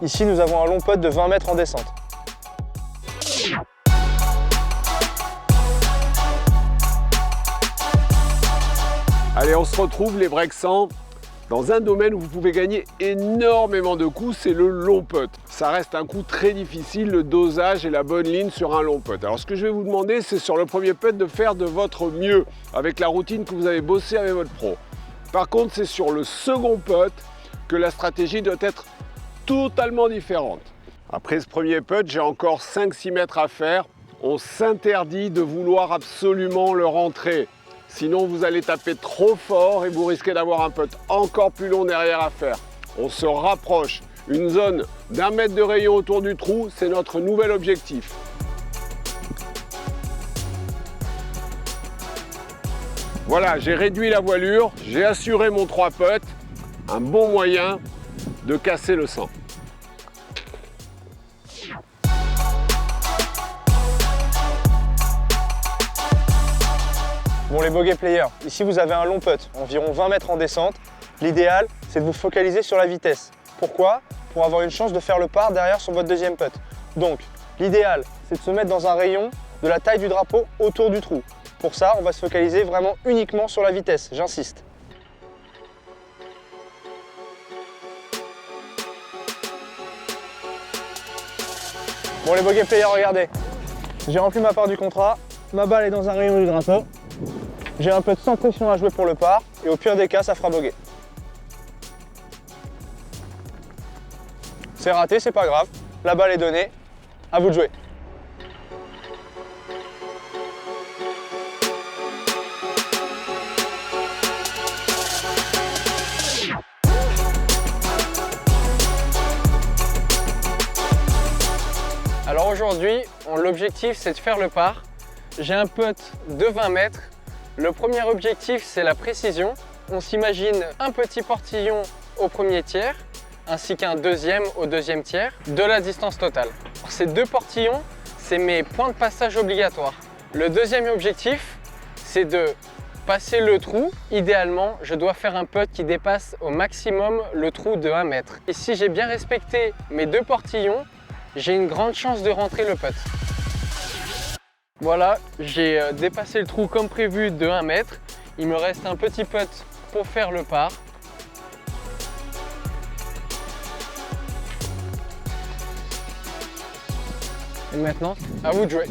Ici, nous avons un long putt de 20 mètres en descente. Allez, on se retrouve les Brexans dans un domaine où vous pouvez gagner énormément de coups, c'est le long putt. Ça reste un coup très difficile, le dosage et la bonne ligne sur un long putt. Alors ce que je vais vous demander, c'est sur le premier putt de faire de votre mieux avec la routine que vous avez bossé avec votre pro. Par contre, c'est sur le second putt que la stratégie doit être totalement différente. Après ce premier putt, j'ai encore 5-6 mètres à faire. On s'interdit de vouloir absolument le rentrer. Sinon, vous allez taper trop fort et vous risquez d'avoir un putt encore plus long derrière à faire. On se rapproche. Une zone d'1 mètre de rayon autour du trou, c'est notre nouvel objectif. Voilà, j'ai réduit la voilure, j'ai assuré mon 3 putts. Un bon moyen de casser le 100. Bon les bogey players, ici vous avez un long putt, environ 20 mètres en descente. L'idéal, c'est de vous focaliser sur la vitesse. Pourquoi? Pour avoir une chance de faire le par derrière sur votre deuxième putt. Donc, l'idéal, c'est de se mettre dans un rayon de la taille du drapeau autour du trou. Pour ça, on va se focaliser vraiment uniquement sur la vitesse, j'insiste. Bon les bogey players, regardez. J'ai rempli ma part du contrat, ma balle est dans un rayon du drapeau. J'ai un putt sans pression à jouer pour le par, et au pire des cas, ça fera bogey. C'est raté, c'est pas grave. La balle est donnée, à vous de jouer. Alors aujourd'hui, l'objectif c'est de faire le par. J'ai un putt de 20 mètres. Le premier objectif, c'est la précision. On s'imagine un petit portillon au premier tiers, ainsi qu'un deuxième au deuxième tiers, de la distance totale. Ces 2 portillons, c'est mes points de passage obligatoires. Le deuxième objectif, c'est de passer le trou. Idéalement, je dois faire un putt qui dépasse au maximum le trou de 1 mètre. Et si j'ai bien respecté mes 2 portillons, j'ai une grande chance de rentrer le putt. Voilà, j'ai dépassé le trou comme prévu de 1 mètre. Il me reste un petit putt pour faire le par. Et maintenant, à vous de jouer.